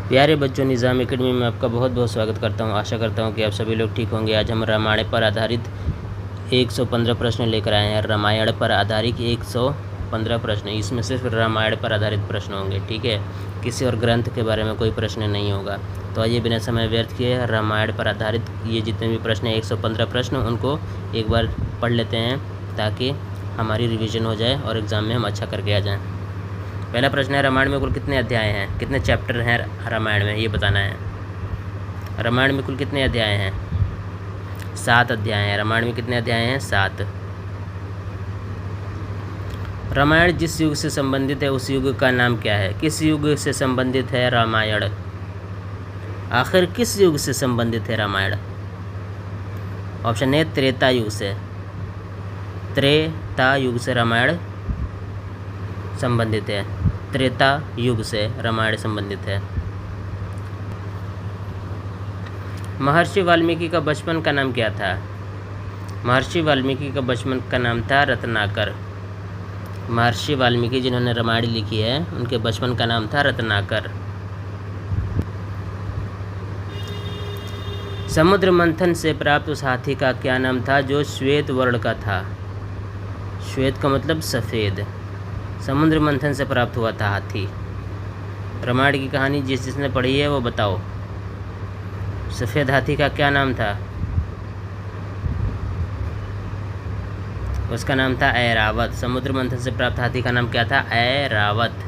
प्यारे बच्चों, निज़ाम एकेडमी में आपका बहुत बहुत स्वागत करता हूं। आशा करता हूं कि आप सभी लोग ठीक होंगे। आज हम रामायण पर आधारित 115 प्रश्न लेकर आए हैं। रामायण पर आधारित 115 प्रश्न, इसमें सिर्फ रामायण पर आधारित प्रश्न होंगे, ठीक है। किसी और ग्रंथ के बारे में कोई प्रश्न नहीं होगा। तो आइए बिना समय व्यर्थ किए रामायण पर आधारित ये जितने भी प्रश्न हैं 115 प्रश्न, उनको एक बार पढ़ लेते हैं ताकि हमारी रिविज़न हो जाए और एग्ज़ाम में हम अच्छा करके आ जाएँ। पहला प्रश्न है, रामायण में कुल कितने अध्याय हैं, कितने चैप्टर हैं रामायण में, ये बताना है। रामायण में कुल कितने अध्याय हैं? 7 अध्याय हैं। रामायण में कितने अध्याय हैं? 7। रामायण जिस युग से संबंधित है उस युग का नाम क्या है? किस युग से संबंधित है रामायण? आखिर किस युग से संबंधित है रामायण? ऑप्शन ए त्रेता युग से। त्रेता युग से रामायण संबंधित है। त्रेता युग से रामायण संबंधित है। महर्षि वाल्मीकि का बचपन का नाम क्या था? महर्षि वाल्मीकि का बचपन का नाम था रत्नाकर। महर्षि वाल्मीकि जिन्होंने रामायण लिखी है उनके बचपन का नाम था रत्नाकर। समुद्र मंथन से प्राप्त उस हाथी का क्या नाम था जो श्वेत वर्ण का था? श्वेत का मतलब सफ़ेद। समुद्र मंथन से प्राप्त हुआ था हाथी। रामायण की कहानी जिसने पढ़ी है वो बताओ। सफ़ेद हाथी का क्या नाम था? उसका नाम था ऐरावत। समुद्र मंथन से प्राप्त हाथी का नाम क्या था? ऐरावत।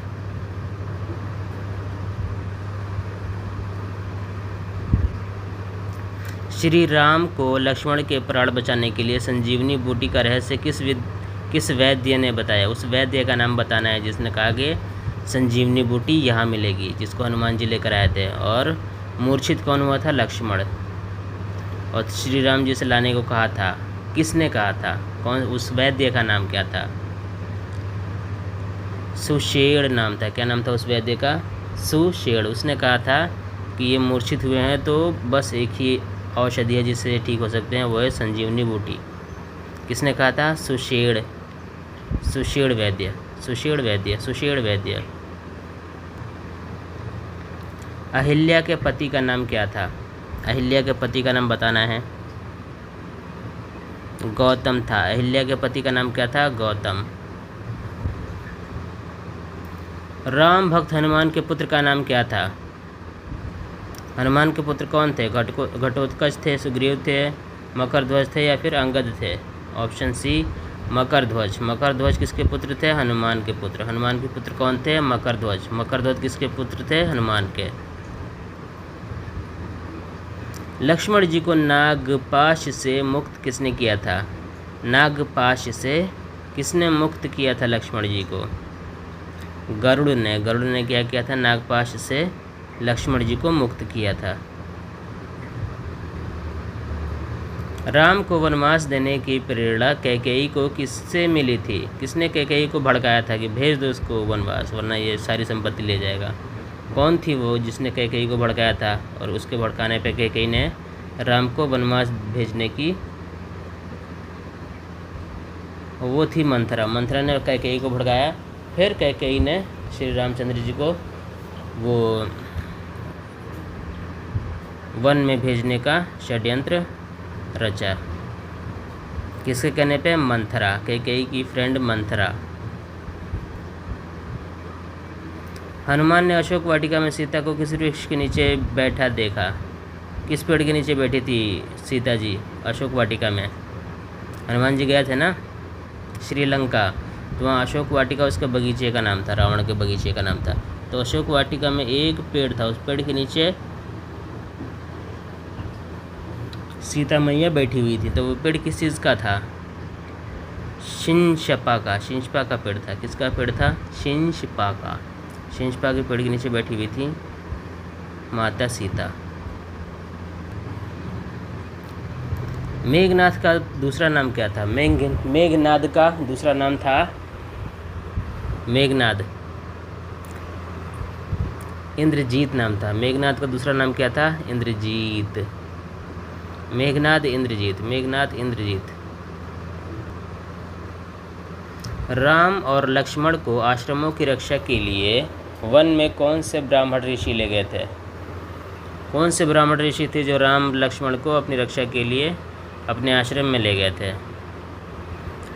श्री राम को लक्ष्मण के प्राण बचाने के लिए संजीवनी बूटी का रहस्य किस वैद्य ने बताया? उस वैद्य का नाम बताना है जिसने कहा कि संजीवनी बूटी यहाँ मिलेगी, जिसको हनुमान जी लेकर आए थे। और मूर्छित कौन हुआ था? लक्ष्मण। और श्री राम जी से लाने को कहा था, किसने कहा था? कौन? उस वैद्य का नाम क्या था? सुषेण नाम था। क्या नाम था उस वैद्य का? सुषेण। उसने कहा था कि ये मूर्छित हुए हैं तो बस एक ही औषधि है जिससे ठीक हो सकते हैं, वो है संजीवनी बूटी। किसने कहा था? सुषेण। सुषेण वैद्य। सुषेण वैद्य। सुषेण वैद्य। अहिल्या के पति का नाम क्या था? अहिल्या के पति का नाम बताना है। गौतम था। अहिल्या के पति का नाम क्या था? गौतम। राम भक्त हनुमान के पुत्र का नाम क्या था? हनुमान के पुत्र कौन थे? घटोत्कच थे, सुग्रीव थे, मकरध्वज थे या फिर अंगद थे? Option C Makardhwaj. मकरध्वज किसके पुत्र थे? हनुमान के पुत्र। हनुमान के पुत्र कौन थे? मकरध्वज। मकरध्वज किसके पुत्र थे? हनुमान के। लक्ष्मण जी को नागपाश से मुक्त किसने किया था? नागपाश से किसने मुक्त किया था लक्ष्मण जी को? गरुड़ ने। गरुड़ ने क्या किया था? नागपाश से लक्ष्मण जी को मुक्त किया था। राम को वनवास देने की प्रेरणा कैकेयी को किससे मिली थी? किसने कैकेयी को भड़काया था कि भेज दो उसको वनवास वरना ये सारी संपत्ति ले जाएगा? कौन थी वो जिसने कैकेयी को भड़काया था? और उसके भड़काने पे कैकेयी ने राम को वनवास भेजने की, वो थी मंथरा। मंथरा ने कैकेयी को भड़काया। फिर कैकेयी ने श्री रामचंद्र जी को वो वन में भेजने का षड्यंत्र रचा। किसके कहने पे? मंथरा। कैकेयी की फ्रेंड मंथरा। हनुमान ने अशोक वाटिका में सीता को किस वृक्ष के नीचे बैठा देखा? किस पेड़ के नीचे बैठी थी सीता जी अशोक वाटिका में? हनुमान जी गए थे ना श्रीलंका, तो वहाँ अशोक वाटिका उसके बगीचे का नाम था, रावण के बगीचे का नाम था। तो अशोक वाटिका में एक पेड़ था, उस पेड़ के नीचे सीता मैया बैठी हुई थी। तो वो पेड़ किस चीज़ का था? शिंशपा का। शिंशपा का पेड़ था। किसका पेड़ था? शिंशपा का। शिंशपा के पेड़ के नीचे बैठी हुई थी माता सीता। मेघनाथ का दूसरा नाम क्या था? मेघनाद का दूसरा नाम था मेघनाद। इंद्रजीत नाम था। मेघनाद का दूसरा नाम क्या था? इंद्रजीत। मेघनाद इंद्रजीत। मेघनाद इंद्रजीत। राम और लक्ष्मण को आश्रमों की रक्षा के लिए वन में कौन से ब्राह्मण ऋषि ले गए थे? कौन से ब्राह्मण ऋषि थे जो राम लक्ष्मण को अपनी रक्षा के लिए अपने आश्रम में ले गए थे?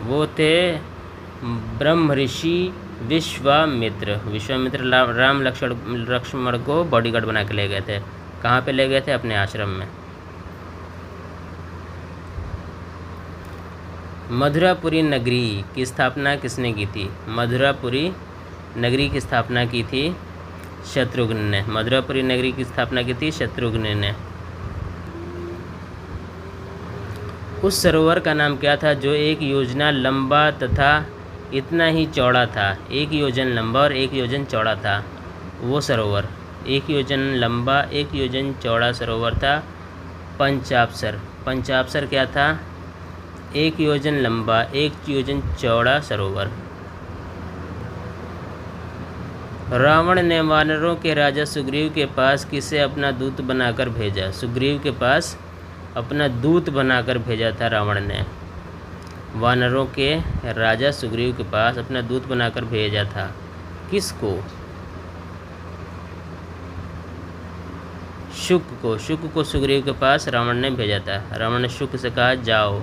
वो थे ब्रह्म ऋषि विश्वामित्र। विश्वामित्र राम लक्ष्मण को बॉडीगार्ड बना के ले गए थे। कहाँ पे ले गए थे? अपने आश्रम में। मधुरापुरी नगरी की स्थापना किसने की थी? मधुरापुरी नगरी की स्थापना की थी शत्रुघ्न ने। मधुरापुरी नगरी की स्थापना की थी शत्रुघ्न ने। उस सरोवर का नाम क्या था जो एक योजना लंबा तथा इतना ही चौड़ा था? एक योजन लंबा और एक योजन चौड़ा था वो सरोवर। एक योजन लंबा एक योजन चौड़ा सरोवर था पंचाप्सर। पंचाप्सर क्या था? एक योजन लंबा एक योजन चौड़ा सरोवर। रावण ने वानरों के राजा सुग्रीव के पास किसे अपना दूत बनाकर भेजा? सुग्रीव के पास अपना दूत बनाकर भेजा था रावण ने। वानरों के राजा सुग्रीव के पास अपना दूत बनाकर भेजा था। किसको? शुक को। शुक को सुग्रीव के पास रावण ने भेजा था। रावण ने शुक से कहा, जाओ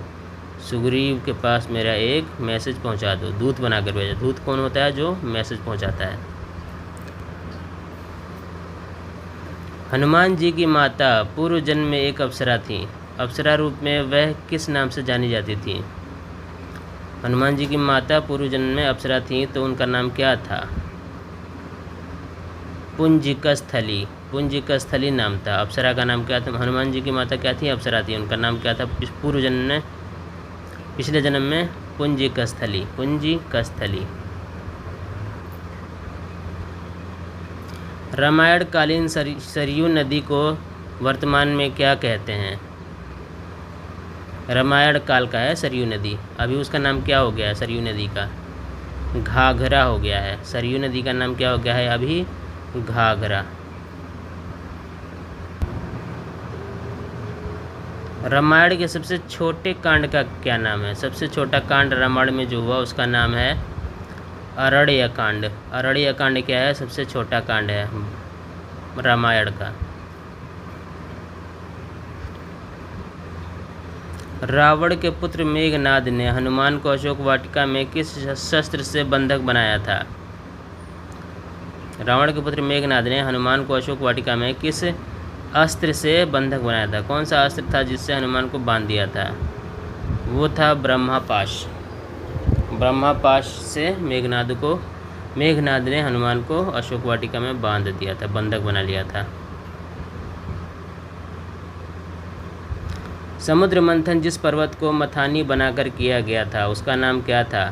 सुग्रीव के पास मेरा एक मैसेज पहुंचा दो। दूत बनाकर भेजा। दूत कौन होता है? जो मैसेज पहुंचाता है। हनुमान जी की माता पूर्व जन्म में एक अप्सरा थी। अप्सरा रूप में वह किस नाम से जानी जाती थी? हनुमान जी की माता पूर्व जन्म में अप्सरा थी, तो उनका नाम क्या था? पुंजिकस्थली। पुंजिकस्थली नाम था। अप्सरा का नाम क्या था? हनुमान जी की माता क्या थी? अप्सरा थी। उनका नाम क्या था पूर्व जन्म में? पिछले जन्म में पुंजिकस्थली। पुंजिकस्थली। रामायण कालीन सरयू नदी को वर्तमान में क्या कहते हैं? रामायण काल का है सरयू नदी। अभी उसका नाम क्या हो गया है? सरयू नदी का घाघरा हो गया है। सरयू नदी का नाम क्या हो गया है अभी? घाघरा। रामायण के सबसे छोटे कांड का क्या नाम है? सबसे छोटा कांड रामायण में जो हुआ उसका नाम है अरण्य कांड। अरण्य कांड क्या है? सबसे छोटा कांड है रामायण का। रावण के पुत्र मेघनाद ने हनुमान को अशोक वाटिका में किस शस्त्र से बंधक बनाया था? रावण के पुत्र मेघनाद ने हनुमान को अशोक वाटिका में किस अस्त्र से बंधक बनाया था? कौन सा अस्त्र था जिससे हनुमान को बांध दिया था? वो था ब्रह्मापाश। ब्रह्मापाश से मेघनाद ने हनुमान को अशोक वाटिका में बांध दिया था, बंधक बना लिया था। समुद्र मंथन जिस पर्वत को मथानी बनाकर किया गया था उसका नाम क्या था?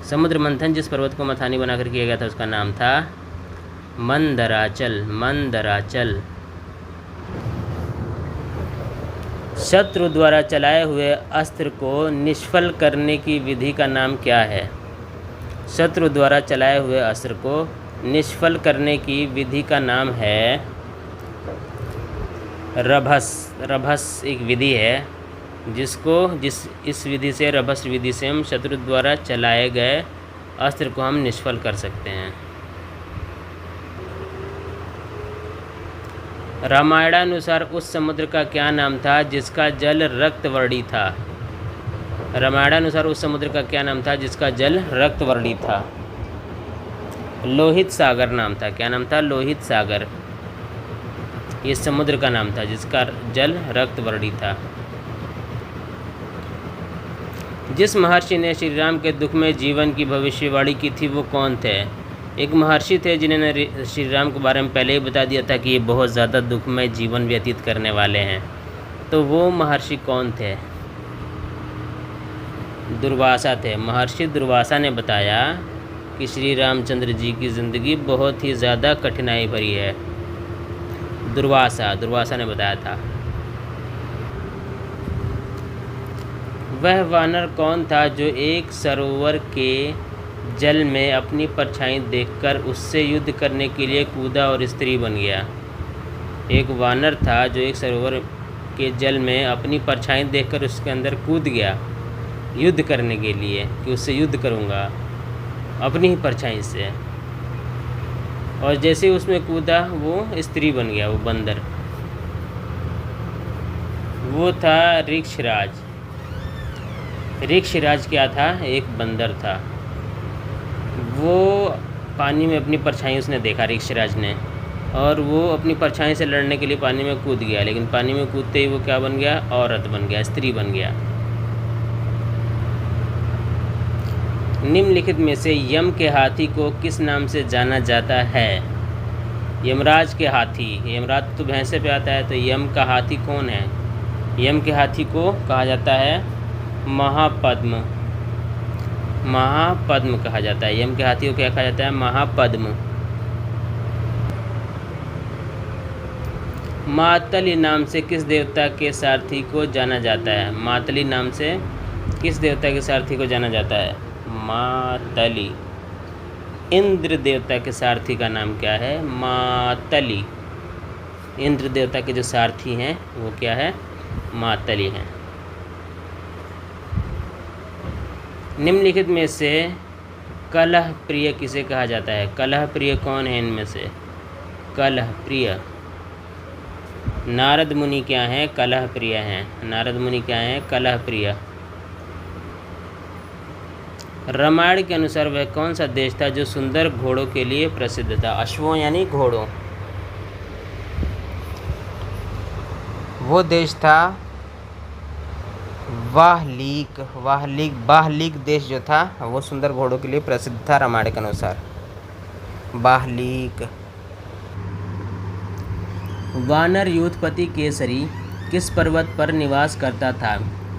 समुद्र मंथन जिस पर्वत को मथानी बनाकर किया गया था उसका नाम था मंदराचल। मंदराचल। शत्रु द्वारा चलाए हुए अस्त्र को निष्फल करने की विधि का नाम क्या है? शत्रु द्वारा चलाए हुए अस्त्र को निष्फल करने की विधि का नाम है रभस। रभस एक विधि है इस विधि से, रभस विधि से हम शत्रु द्वारा चलाए गए अस्त्र को हम निष्फल कर सकते हैं। रामायणानुसार उस समुद्र का क्या नाम था जिसका जल रक्तवर्णी था? रामायणानुसार उस समुद्र का क्या नाम था जिसका जल रक्तवर्णी था? लोहित सागर नाम था। क्या नाम था? लोहित सागर। ये समुद्र का नाम था जिसका जल रक्तवर्णी था। जिस महर्षि ने श्री राम के दुखमय जीवन की भविष्यवाणी की थी वो कौन थे? एक महर्षि थे जिन्होंने श्री राम के बारे में पहले ही बता दिया था कि ये बहुत ज़्यादा दुखमय जीवन व्यतीत करने वाले हैं। तो वो महर्षि कौन थे? दुर्वासा थे। महर्षि दुर्वासा ने बताया कि श्री रामचंद्र जी की ज़िंदगी बहुत ही ज़्यादा कठिनाई भरी है। दुर्वासा ने बताया था। वह वानर कौन था जो एक सरोवर के जल में अपनी परछाई देखकर उससे युद्ध करने के लिए कूदा और स्त्री बन गया? एक वानर था जो एक सरोवर के जल में अपनी परछाई देखकर उसके अंदर कूद गया युद्ध करने के लिए कि उससे युद्ध करूंगा अपनी ही परछाई से। और जैसे ही उसमें कूदा वो स्त्री बन गया, वो बंदर। वो था ऋक्षराज। ऋक्षराज क्या था? एक बंदर था। वो पानी में अपनी परछाई उसने देखा, ऋक्षराज ने, और वो अपनी परछाई से लड़ने के लिए पानी में कूद गया, लेकिन पानी में कूदते ही वो क्या बन गया? औरत बन गया, स्त्री बन गया। निम्नलिखित में से यम के हाथी को किस नाम से जाना जाता है? यमराज के हाथी, यमराज तो भैंसे पे आता है, तो यम का हाथी कौन है? यम के हाथी को कहा जाता है महापद्म। महापद्म कहा जाता है। यम के हाथी को क्या कहा जाता है? महापद्म। मातली नाम से किस देवता के सारथी को जाना जाता है? मातली नाम से किस देवता के सारथी को जाना जाता है? मातली। इंद्र देवता के सारथी का नाम क्या है? मातली। इंद्र देवता के जो सारथी हैं वो क्या है? मातली हैं। निम्नलिखित में से कलह प्रिय किसे कहा जाता है? कलह प्रिय कौन है इनमें से? कलह प्रिय नारद मुनि क्या हैं? कलह प्रिय हैं। नारद मुनि क्या हैं? कलह प्रिय। रामायण के अनुसार वह कौन सा देश था जो सुंदर घोड़ों के लिए प्रसिद्ध था? अश्वों यानी घोड़ों। वो देश था वाहलीक। बाहलीक देश जो था वो सुंदर घोड़ों के लिए प्रसिद्ध था रामायण के अनुसार। बाहलीक। वानर यूथपति केसरी किस पर्वत पर निवास करता था?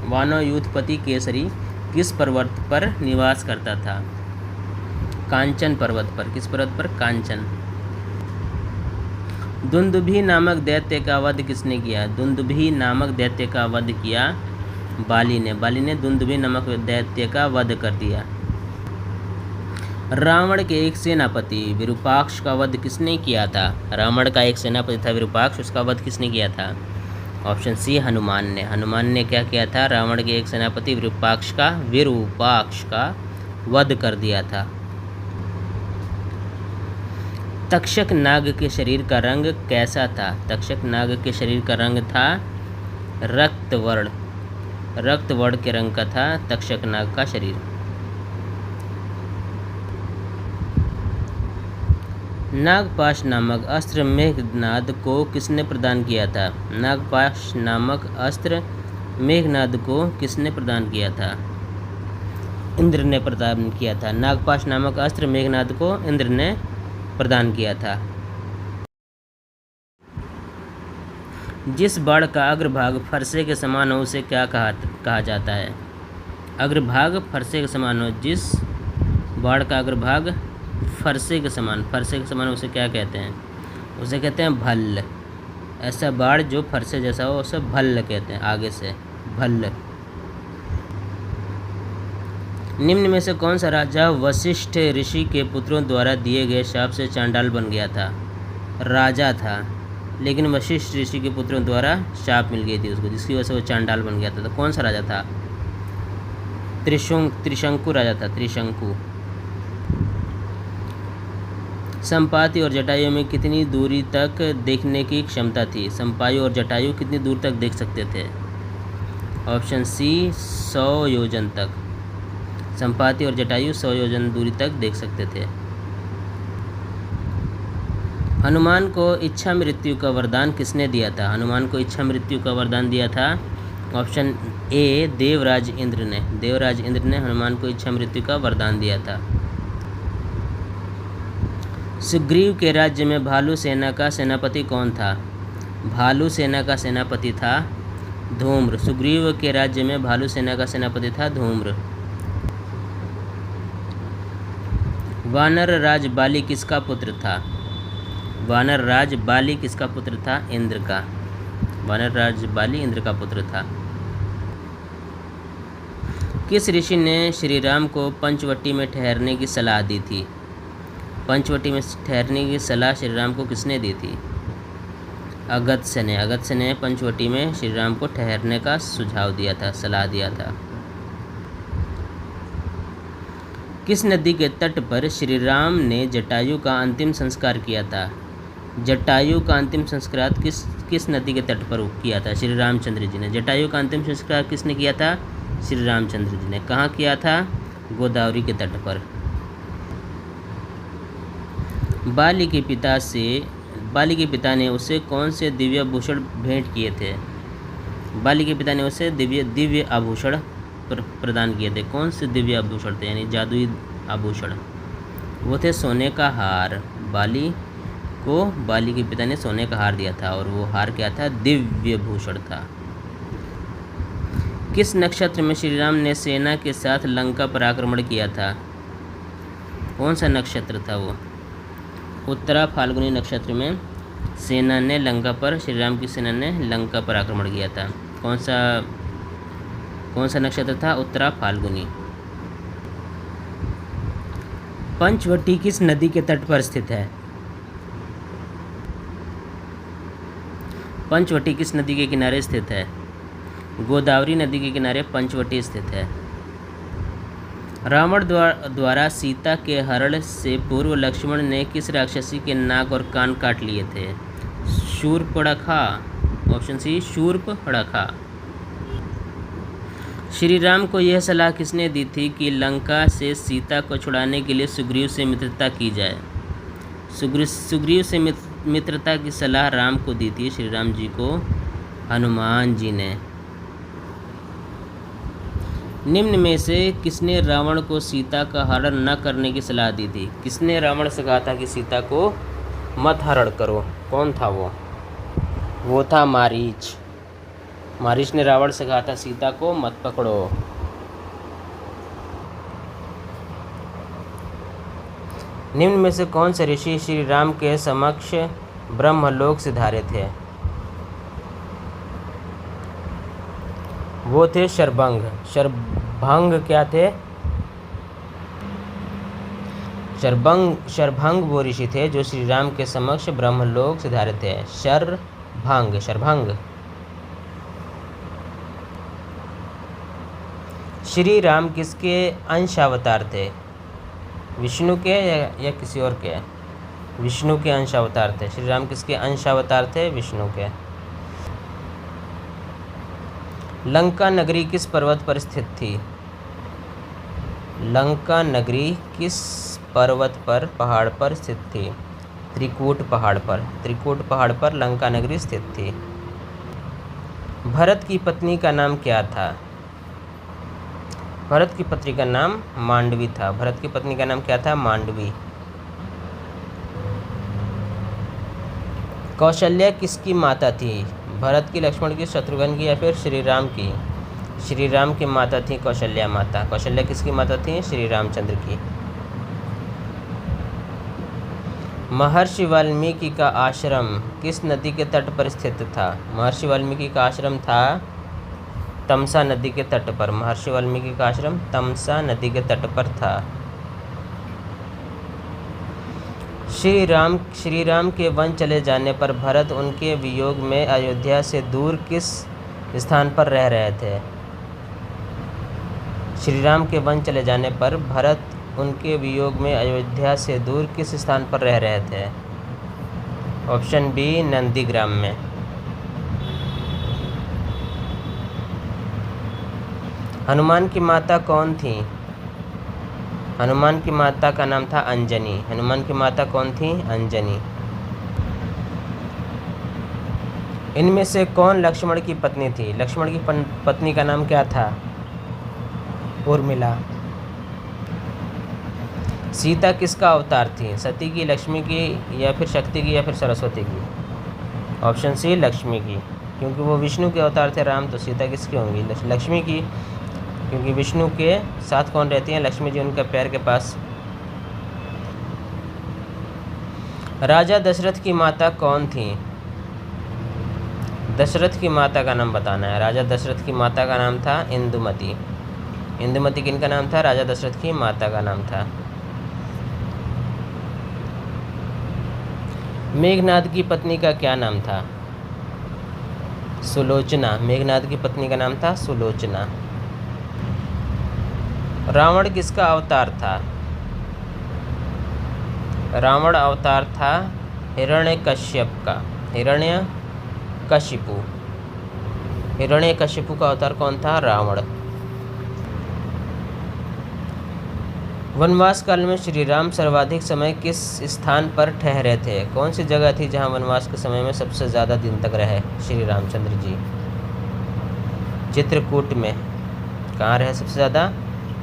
वानर यूथपति केसरी किस पर्वत पर निवास करता था? कांचन पर्वत पर। किस पर्वत पर? कांचन। दुंदुभी नामक दैत्य का वध किसने किया? दुंदुभी नामक दैत्य का वध किया बाली ने। बाली ने दुंदुभी नामक दैत्य का वध कर दिया। रावण के एक सेनापति विरूपाक्ष का वध किसने किया था? रावण का एक सेनापति था विरूपाक्ष, उसका वध किसने किया था? ऑप्शन सी हनुमान ने। हनुमान ने क्या किया था? रावण के एक सेनापति विरूपाक्ष का वध कर दिया था। तक्षक नाग के शरीर का रंग कैसा था? तक्षक नाग के शरीर का रंग था रक्तवर्ण। रक्तवर्ण के रंग का था तक्षक नाग का शरीर। नागपाश नामक अस्त्र मेघनाद को किसने प्रदान किया था? नागपाश नामक अस्त्र मेघनाद को किसने प्रदान किया था? इंद्र ने प्रदान किया था। नागपाश नामक अस्त्र मेघनाद को इंद्र ने प्रदान किया था। जिस बाण का अग्रभाग फरसे के समान हो उसे क्या कहा जाता है? अग्रभाग फरसे के समान हो, जिस बाण का अग्रभाग फरसे के समान उसे क्या कहते हैं? उसे कहते हैं भल्ल। ऐसा बाण जो फरसे जैसा हो उसे भल्ल कहते हैं, आगे से भल्ल। निम्न में से कौन सा राजा वशिष्ठ ऋषि के पुत्रों द्वारा दिए गए शाप से चांडाल बन गया था? राजा था, लेकिन वशिष्ठ ऋषि के पुत्रों द्वारा शाप मिल गई थी उसको, जिसकी वजह से वो चांडाल बन गया था। तो कौन सा राजा था? त्रिशंकु राजा था, त्रिशंकु। संपाति और जटायु में कितनी दूरी तक देखने की क्षमता थी? संपायु और जटायु कितनी दूर तक देख सकते थे? ऑप्शन सी 100 योजन तक। संपाति और जटायु 100 योजन दूरी तक देख सकते थे। हनुमान को इच्छा मृत्यु का वरदान किसने दिया था? हनुमान को इच्छा मृत्यु का वरदान दिया था ऑप्शन ए देवराज इंद्र ने। देवराज इंद्र ने हनुमान को इच्छा मृत्यु का वरदान दिया था। सुग्रीव के राज्य में भालू सेना का सेनापति कौन था? भालू सेना का सेनापति था धूम्र। सुग्रीव के राज्य में भालू सेना का सेनापति था धूम्र। वानर राज बाली किसका पुत्र था? वानर राज बाली किसका पुत्र था? इंद्र का। वानर राज बाली इंद्र का पुत्र था। किस ऋषि ने श्री राम को पंचवटी में ठहरने की सलाह दी थी? पंचवटी में ठहरने की सलाह श्री राम को किसने दी थी? अगस्त्य ने। अगस्त्य ने पंचवटी में श्री राम को ठहरने का सुझाव दिया था, सलाह दिया था। किस नदी के तट पर श्री राम ने जटायु का अंतिम संस्कार किया था? जटायु का अंतिम संस्कार किस नदी के तट पर किया था? श्री रामचंद्र जी ने। जटायु का अंतिम संस्कार किसने किया था? श्री रामचंद्र जी ने। कहाँ किया था? गोदावरी के तट पर। बाली के पिता ने उसे कौन से दिव्य आभूषण भेंट किए थे? बाली के पिता ने उसे दिव्य आभूषण प्रदान किए थे। कौन से दिव्य आभूषण थे, यानी जादुई आभूषण? वो थे सोने का हार। बाली के पिता ने सोने का हार दिया था और वो हार क्या था? दिव्य भूषण था। किस नक्षत्र में श्री राम ने सेना के साथ लंका पर आक्रमण किया था? कौन सा नक्षत्र था वो? उत्तरा फाल्गुनी नक्षत्र में श्री राम की सेना ने लंका पर आक्रमण किया था। कौन सा नक्षत्र था? उत्तरा फाल्गुनी। पंचवटी किस नदी के तट पर स्थित है? पंचवटी किस नदी के किनारे स्थित है? गोदावरी नदी के किनारे पंचवटी स्थित है। रावण द्वारा सीता के हरण से पूर्व लक्ष्मण ने किस राक्षसी के नाक और कान काट लिए थे? शूर्पणखा। Option C, Shurpanakha. श्री राम को यह सलाह किसने दी थी कि लंका से सीता को छुड़ाने के लिए सुग्रीव से मित्रता की जाए? सुग्रीव से मित्रता की सलाह राम को दी थी, श्री राम जी को, हनुमान जी ने। निम्न में से किसने रावण को सीता का हरण न करने की सलाह दी थी? किसने रावण से कहा था कि सीता को मत हरण करो? कौन था वो? वो था मारीच। मारीच ने रावण से कहा था सीता को मत पकड़ो। निम्न में से कौन से ऋषि श्री राम के समक्ष ब्रह्मलोक सिधारे थे? वो थे शरभंग। शरभंग क्या थे? शरभंग वो ऋषि थे जो श्री राम के समक्ष ब्रह्मलोक सिधारे थे। शरभंग। श्री राम किसके अंशावतार थे? विष्णु के या किसी और के? विष्णु के अंशावतार थे। श्री राम किसके अंशावतार थे? विष्णु के। लंका नगरी किस पर्वत पर स्थित थी? लंका नगरी किस पर्वत पर, पहाड़ पर स्थित थी? त्रिकूट पहाड़ पर लंका नगरी स्थित थी। भरत की पत्नी का नाम क्या था? भरत की पत्नी का नाम मांडवी था। भरत की पत्नी का नाम क्या था? मांडवी। कौशल्या किसकी माता थी? भरत की, लक्ष्मण की, शत्रुघ्न की या फिर श्री राम की? श्री राम की माता थी कौशल्या माता। कौशल्या किसकी माता थी? श्री रामचंद्र की। महर्षि वाल्मीकि का आश्रम किस नदी के तट पर स्थित था? महर्षि वाल्मीकि का आश्रम था तमसा नदी के तट पर। महर्षि वाल्मीकि का आश्रम तमसा नदी के तट पर था। श्री राम के वन चले जाने पर भरत उनके वियोग में अयोध्या से दूर किस स्थान पर रह रहे थे? श्री राम के वन चले जाने पर भरत उनके वियोग में अयोध्या से दूर किस स्थान पर रह रहे थे? ऑप्शन बी, नंदीग्राम में। हनुमान की माता कौन थी? हनुमान की माता का नाम था अंजनी। हनुमान की माता कौन थी? अंजनी। इनमें से कौन लक्ष्मण की पत्नी थी? लक्ष्मण की पत्नी का नाम क्या था? उर्मिला। सीता किसका अवतार थी? सती की, लक्ष्मी की या फिर शक्ति की या फिर सरस्वती की? ऑप्शन सी, लक्ष्मी की। क्योंकि वो विष्णु के अवतार थे राम, तो सीता किसकी होंगी? लक्ष्मी की। क्योंकि विष्णु के साथ कौन रहती हैं? लक्ष्मी जी, उनके पैर के पास। राजा दशरथ की माता कौन थी? दशरथ की माता का नाम बताना है। राजा दशरथ की माता का नाम था इंदुमती। इंदुमती किनका नाम था? राजा दशरथ की माता का नाम था। मेघनाद की पत्नी का क्या नाम था? सुलोचना। मेघनाद की पत्नी का नाम था सुलोचना। रावण किसका अवतार था? रावण अवतार था हिरण्यकश्यप का। हिरण्यकशिपु का अवतार कौन था? रावण। वनवास काल में श्री राम सर्वाधिक समय किस स्थान पर ठहरे थे? कौन सी जगह थी जहां वनवास के समय में सबसे ज़्यादा दिन तक रहे श्री रामचंद्र जी? चित्रकूट में। कहाँ रहे सबसे ज़्यादा?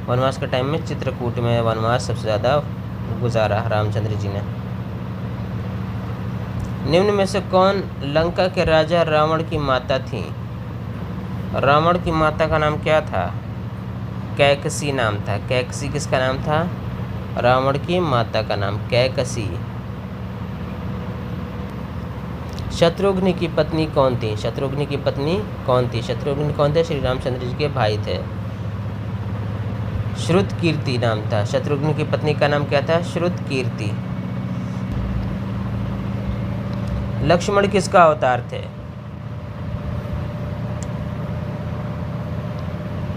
वनवास के टाइम में चित्रकूट में वनवास सबसे ज़्यादा गुजारा रामचंद्र जी ने। निम्न में से कौन लंका के राजा रावण की माता थी? रावण की माता का नाम क्या था? कैकसी नाम था। कैकसी किसका नाम था? रावण की माता का नाम कैकसी। शत्रुघ्न की पत्नी कौन थी? शत्रुघ्न की पत्नी कौन थी? शत्रुघ्न कौन थे? श्री रामचंद्र जी के भाई थे। श्रुतकीर्ति नाम था। शत्रुघ्न की पत्नी का नाम क्या था? श्रुतकीर्ति। लक्ष्मण किसका अवतार थे?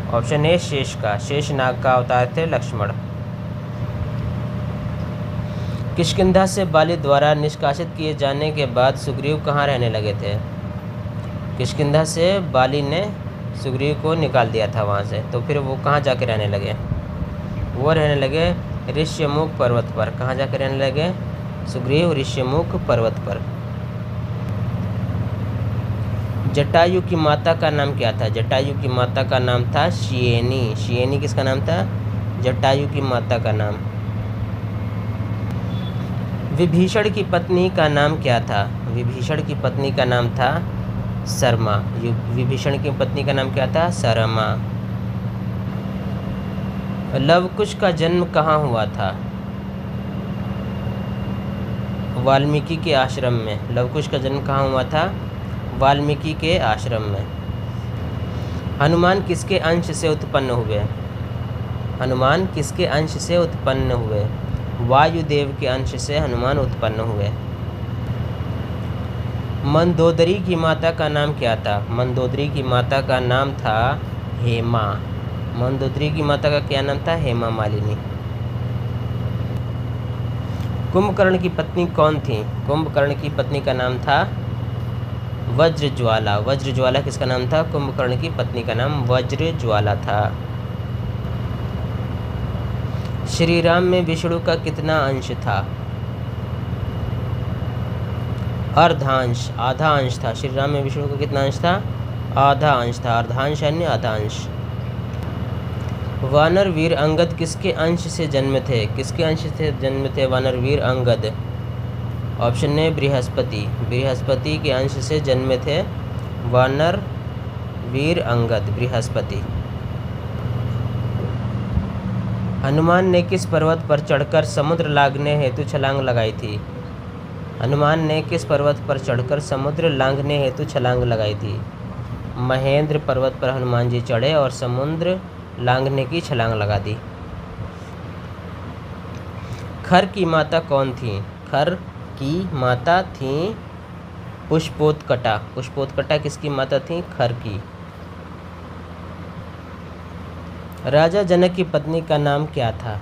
ऑप्शन ए शेष का। शेषनाग का अवतार थे लक्ष्मण। किष्किंधा से बाली द्वारा निष्कासित किए जाने के बाद सुग्रीव कहाँ रहने लगे थे? किष्किंधा से बाली ने सुग्रीव को निकाल दिया था वहाँ से, तो फिर वो कहाँ जाके रहने लगे? वो रहने लगे ऋष्यमुख पर्वत पर। कहाँ जाके रहने लगे? सुग्रीव ऋष्यमुख पर्वत पर। जटायु की माता का नाम क्या था? जटायु की माता का नाम था शियेनी। शियेनी किसका नाम था? जटायु की माता का नाम। विभीषण की पत्नी का नाम क्या था? विभीषण की पत्नी का नाम था शर्मा। विभीषण की पत्नी का नाम क्या था? शर्मा। लवकुश का जन्म कहाँ हुआ था? वाल्मीकि के आश्रम में। लवकुश का जन्म कहाँ हुआ था? वाल्मीकि के आश्रम में। हनुमान किसके अंश से उत्पन्न हुए? हनुमान किसके अंश से उत्पन्न हुए? वायुदेव के अंश से हनुमान उत्पन्न हुए। मंदोदरी की माता का नाम क्या था? मंदोदरी की माता का नाम था हेमा। मंदोदरी की माता का क्या नाम था? हेमा मालिनी। कुंभकर्ण की पत्नी कौन थी? कुंभकर्ण की पत्नी का नाम था वज्रज्वाला। वज्रज्वाला किसका नाम था? कुंभकर्ण की पत्नी का नाम वज्रज्वाला था। श्री राम में विष्णु का कितना अंश था? अर्धांश। आधा अंश था। श्री राम में विष्णु का कितना अंश था? आधा अंश था। अर्धांश यानी आधा अंश। वानर वीर अंगद किसके अंश से जन्म थे? किसके अंश से जन्म थे वानर वीर अंगद? Option A Brihaspati. बृहस्पति के अंश से जन्मे थे वानर वीर अंगद। बृहस्पति। हनुमान ने किस पर्वत पर चढ़कर समुद्र लांघने हेतु छलांग लगाई थी? हनुमान ने किस पर्वत पर चढ़कर समुद्र लांघने हेतु छलांग लगाई थी? महेंद्र पर्वत पर हनुमान जी चढ़े और समुद्र लांघने की छलांग लगा दी। खर की माता कौन थी? खर की माता थी पुष्पोत्कटा। पुष्पोत्कटा किसकी माता थी? खर की। राजा जनक की पत्नी का नाम क्या था?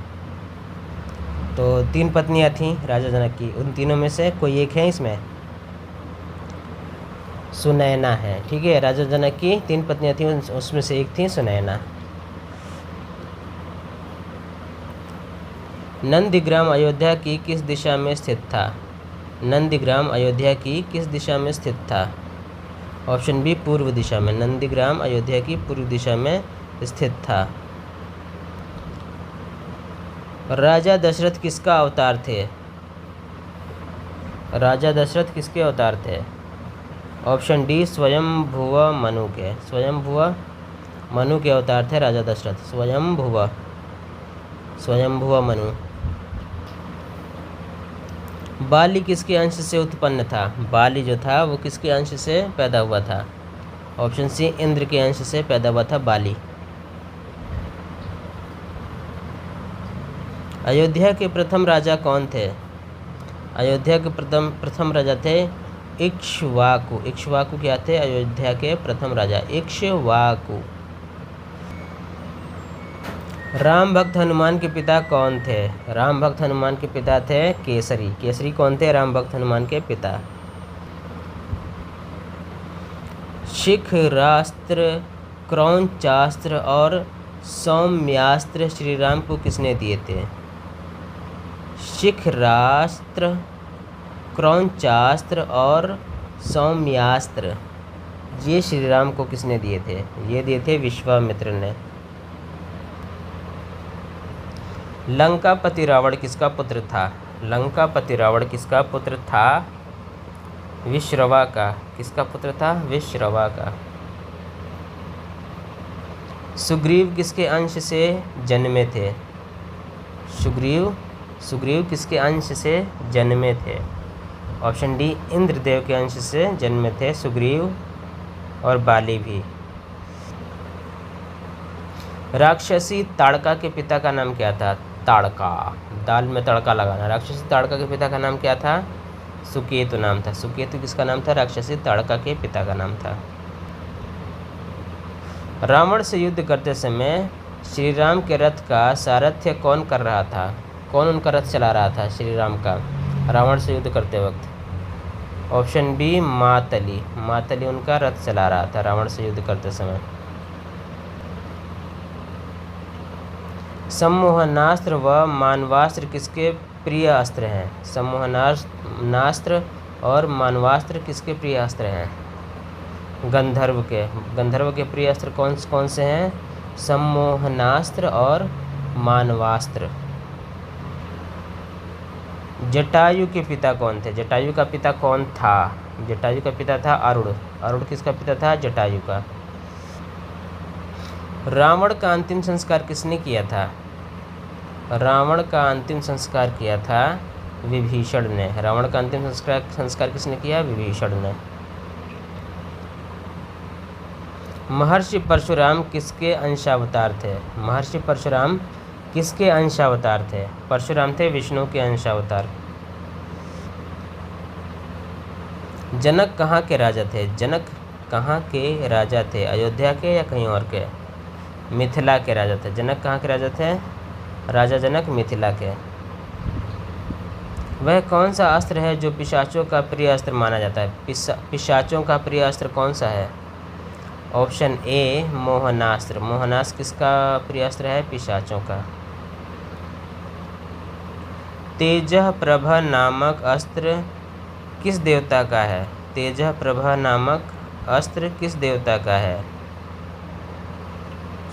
तो 3 पत्नियां थीं राजा जनक की। उन तीनों में से कोई एक है इसमें? सुनैना है। ठीक है, राजा जनक की 3 पत्नियां थीं, उसमें से एक थी सुनैना। नंदीग्राम अयोध्या की किस दिशा में स्थित था? नंदीग्राम अयोध्या की किस दिशा में स्थित था? ऑप्शन बी पूर्व दिशा में। नंदीग्राम अयोध्या की पूर्व दिशा में स्थित था। राजा दशरथ किसका अवतार थे? राजा दशरथ किसके अवतार थे? ऑप्शन डी स्वयंभुव मनु के। स्वयंभुव मनु के अवतार थे राजा दशरथ। स्वयंभुव मनु। बाली किसके अंश से उत्पन्न था? बाली जो था वो किसके अंश से पैदा हुआ था? ऑप्शन सी इंद्र के अंश से पैदा हुआ था बाली। अयोध्या के प्रथम राजा कौन थे? अयोध्या के प्रथम राजा थे इक्ष्वाकु। इक्ष्वाकु क्या थे? अयोध्या के प्रथम राजा इक्ष्वाकु। राम भक्त हनुमान के पिता कौन थे? राम भक्त हनुमान के पिता थे केसरी। केसरी कौन थे? राम भक्त हनुमान के पिता। शिखरास्त्र, क्रौंचास्त्र और सौम्यास्त्र श्री राम को किसने दिए थे? शिखरास्त्र, क्रौंचास्त्र और सौम्यास्त्र ये श्री राम को किसने दिए थे? ये दिए थे विश्वामित्र ने। लंकापति रावण किसका पुत्र था? लंकापति रावण किसका पुत्र था? विश्रवा का। किसका पुत्र था? विश्रवा का। सुग्रीव किसके अंश से जन्मे थे? सुग्रीव किसके अंश से जन्मे थे? ऑप्शन डी, इंद्रदेव के अंश से जन्मे थे सुग्रीव और बाली भी। राक्षसी ताड़का के पिता का नाम क्या था? ताड़का, दाल में तड़का लगाना। राक्षसी ताड़का के पिता का नाम क्या था? सुकेतु नाम था। सुकेतु किसका नाम था? राक्षसी ताड़का के पिता का नाम था। रावण से युद्ध करते समय श्री राम के रथ का सारथ्य कौन कर रहा था? कौन उनका रथ चला रहा था श्री राम का रावण से युद्ध करते वक्त? Option B, Matali. मातली उनका रथ चला रहा था रावण से युद्ध करते समय। सम्मोहनास्त्र व मानवास्त्र किसके प्रिय अस्त्र हैं? सम्मोहनास्त्र और मानवास्त्र किसके प्रिय अस्त्र हैं? गंधर्व के। गंधर्व के प्रिय अस्त्र कौन कौन से हैं? सम्मोहनास्त्र और मानवास्त्र। जटायु के पिता कौन थे? जटायु का पिता कौन था? जटायु का पिता था अरुण। अरुण किसका पिता था? जटायु का। रावण का अंतिम संस्कार किसने किया था? रावण का अंतिम संस्कार किया था विभीषण ने। रावण का अंतिम संस्कार किसने किया? विभीषण ने। महर्षि परशुराम किसके अंशावतार थे? महर्षि परशुराम किसके अंशावतार थे? परशुराम थे विष्णु के अंशावतार। जनक कहाँ के राजा थे? जनक कहाँ के राजा थे? अयोध्या के या कहीं और के? मिथिला के राजा थे। जनक कहाँ के राजा थे? राजा जनक मिथिला के। वह कौन सा अस्त्र है जो पिशाचों का प्रिय अस्त्र माना जाता है? पिशाचों का प्रिय अस्त्र कौन सा है? Option A, मोहनास्त्र। मोहनास्त्र किसका प्रिय अस्त्र है? पिशाचों का। तेजः प्रभा नामक अस्त्र किस देवता का है? तेजः प्रभा नामक अस्त्र किस देवता का है?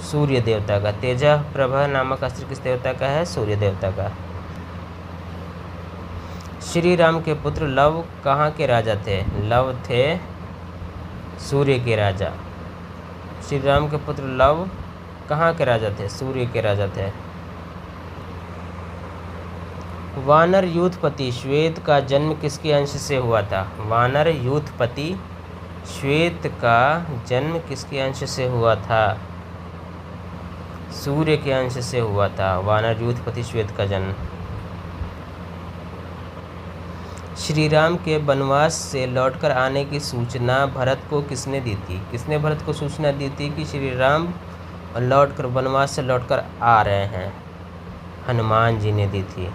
सूर्य देवता का। तेजः प्रभा नामक अस्त्र किस देवता का है? सूर्य देवता का। श्री राम के पुत्र लव कहाँ के राजा थे? लव थे सूर्य के राजा। श्री राम के पुत्र लव कहाँ के राजा थे? सूर्य के राजा थे। वानर यूथपति श्वेत का जन्म किसके अंश से हुआ था? वानर यूथपति श्वेत का जन्म किसके अंश से हुआ था? सूर्य के अंश से हुआ था वानर यूथपति श्वेत का जन्म। श्री राम के वनवास से लौटकर आने की सूचना भरत को किसने दी थी? किसने भरत को सूचना दी थी कि श्री राम लौटकर वनवास से लौटकर आ रहे हैं? हनुमान जी ने दी थी।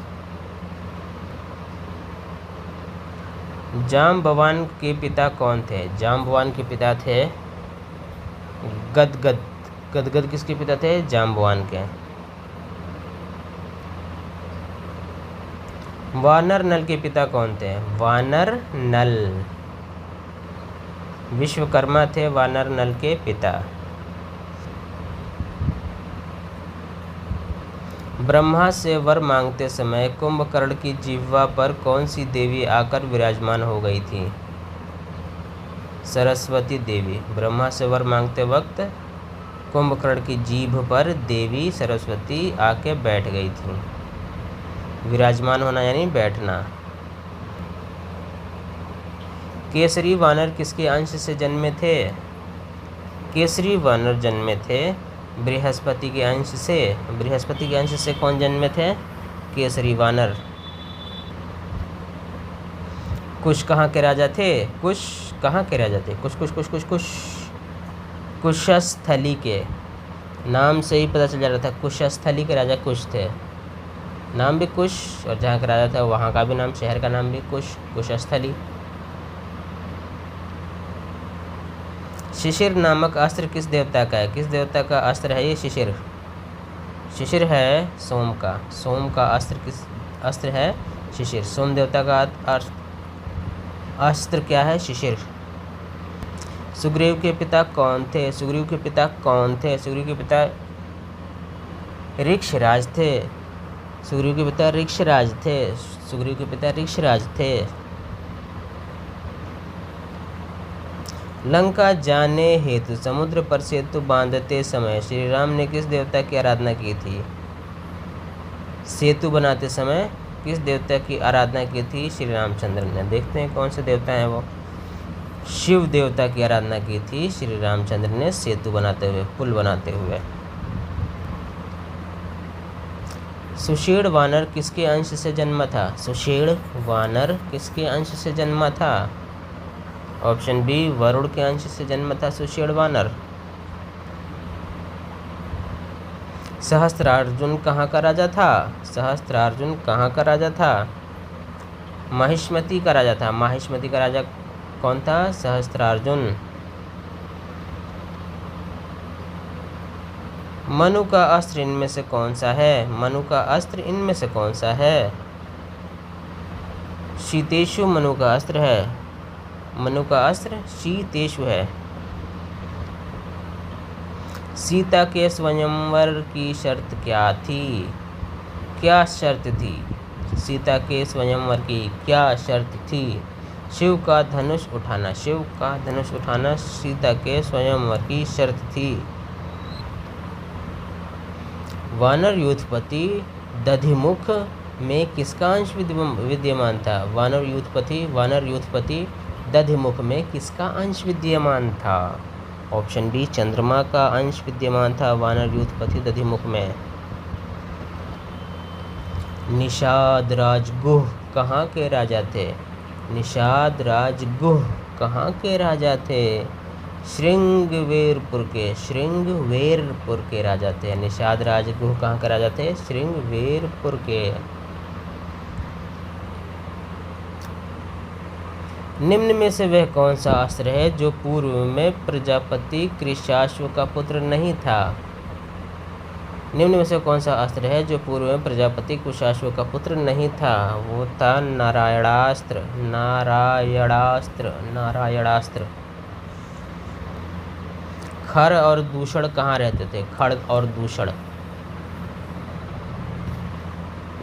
जाम्बवान के पिता कौन थे? जाम्बवान के पिता थे गदगद। गदगद किसके पिता थे? जाम्बवान के। वानर नल के पिता कौन थे? वानर नल विश्वकर्मा थे वानर नल के पिता। ब्रह्मा से वर मांगते समय कुंभकर्ण की जिह्वा पर कौन सी देवी आकर विराजमान हो गई थी? सरस्वती देवी। ब्रह्मा से वर मांगते वक्त कुंभकर्ण की जीभ पर देवी सरस्वती आके बैठ गई थी। विराजमान होना यानी बैठना। केसरी वानर किसके अंश से जन्मे थे? केसरी वानर जन्मे थे बृहस्पति के अंश से। बृहस्पति के अंश से कौन जन्मे थे? केसरी वानर। कुश कहाँ के राजा थे? कुश कहाँ के राजा थे? कुश कुशस्थली के। नाम से ही पता चल जा रहा था, कुशस्थली के राजा कुश थे, नाम भी कुश, और जहाँ का राजा था वहाँ का भी नाम, शहर का नाम भी कुशस्थली। शिशिर नामक अस्त्र किस देवता का है? किस देवता का अस्त्र है ये शिशिर? शिशिर है सोम का अस्त्र किस अस्त्र है? शिशिर। सोम देवता का अस्त्र क्या है? शिशिर। सुग्रीव के पिता कौन थे? सुग्रीव के पिता कौन थे? सुग्रीव के पिता ऋक्षराज थे। सुग्रीव के पिता ऋक्षराज थे। सुग्रीव के पिता ऋक्षराज थे। लंका जाने हेतु समुद्र पर सेतु बांधते समय श्री राम ने किस देवता की आराधना की थी? सेतु बनाते समय किस देवता की आराधना की थी श्री रामचंद्र ने? देखते हैं कौन से देवता हैं वो। शिव देवता की आराधना की थी श्री रामचंद्र ने सेतु बनाते हुए, पुल बनाते हुए। सुषेण वानर किसके अंश से जन्मा था? सुषेण वानर किसके अंश से जन्मा था? ऑप्शन बी, वरुण के अंश से जन्मा था सुषेण वानर। सहस्त्रार्जुन कहाँ का राजा था? सहस्त्रार्जुन कहाँ का राजा था? माहिष्मती का राजा था। माहिष्मती का राजा कौन था? सहस्त्रार्जुन। मनु का अस्त्र इनमें से कौन सा है? मनु का अस्त्र इनमें से कौन सा है? शीतेशु मनु का अस्त्र है। मनु का अस्त्र शीतेशु है। सीता के स्वयंवर की शर्त क्या थी? क्या शर्त थी? सीता के स्वयंवर की क्या शर्त थी? शिव का धनुष उठाना। शिव का धनुष उठाना सीता के स्वयंवर की शर्त थी। वानर यूथपति दधिमुख में किसका अंश विद्यमान था? वानर यूथपति दधिमुख में किसका अंश विद्यमान था? ऑप्शन बी, चंद्रमा का अंश विद्यमान था वानर यूथपति दधिमुख में। निषाद राजगुह कहाँ के राजा थे? निषाद राजगुह कहाँ के राजा थे? श्रृंगवेरपुर के राजा थे। निषाद राजगुह कहाँ के राजा थे? श्रृंगवेरपुर के। निम्न में से वह कौन सा अस्त्र है जो पूर्व में प्रजापति कृशाश्व का पुत्र नहीं था? निम्न में से कौन सा अस्त्र है जो पूर्व में प्रजापति कुशाश्व का पुत्र नहीं था? वो था नारायणास्त्र। खर और दूषण कहाँ रहते थे? खड्ग और दूषण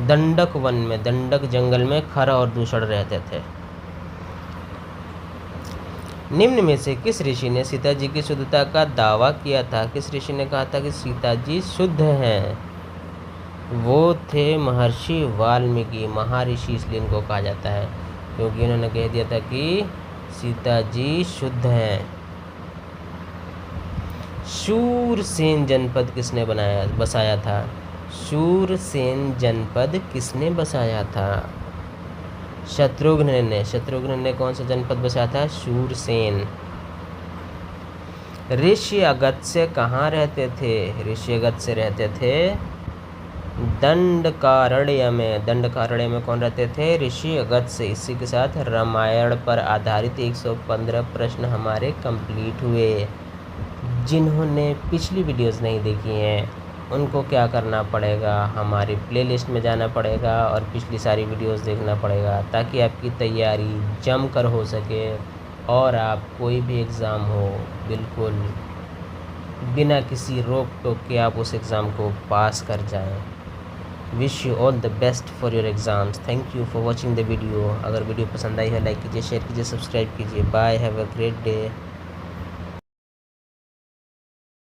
दंडक वन में, दंडक जंगल में खर और दूषण रहते थे। निम्न में से किस ऋषि ने सीता जी की शुद्धता का दावा किया था? किस ऋषि ने कहा था कि सीता जी शुद्ध हैं? वो थे महर्षि वाल्मीकि। महर्षि इसलिए इनको कहा जाता है क्योंकि उन्होंने कह दिया था कि सीता जी शुद्ध हैं। शूरसेन जनपद किसने बसाया था? शूरसेन जनपद किसने बसाया था? शत्रुघ्न ने कौन सा जनपद बसाया था? शूरसेन। ऋषि अगस्त्य कहाँ रहते थे? ऋषि अगस्त्य रहते थे दंडकारण्य में कौन रहते थे? ऋषि अगस्त्य। इसी के साथ रामायण पर आधारित 115 प्रश्न हमारे कंप्लीट हुए। जिन्होंने पिछली वीडियोस नहीं देखी हैं उनको क्या करना पड़ेगा? हमारी प्लेलिस्ट में जाना पड़ेगा और पिछली सारी वीडियोस देखना पड़ेगा ताकि आपकी तैयारी जमकर हो सके और आप कोई भी एग्ज़ाम हो बिल्कुल बिना किसी रोक टोक के आप उस एग्ज़ाम को पास कर जाएं। Wish you all the best for your exams. Thank you for watching the video. अगर वीडियो पसंद आई है लाइक कीजिए, शेयर कीजिए, सब्सक्राइब कीजिए। Bye, have a great day.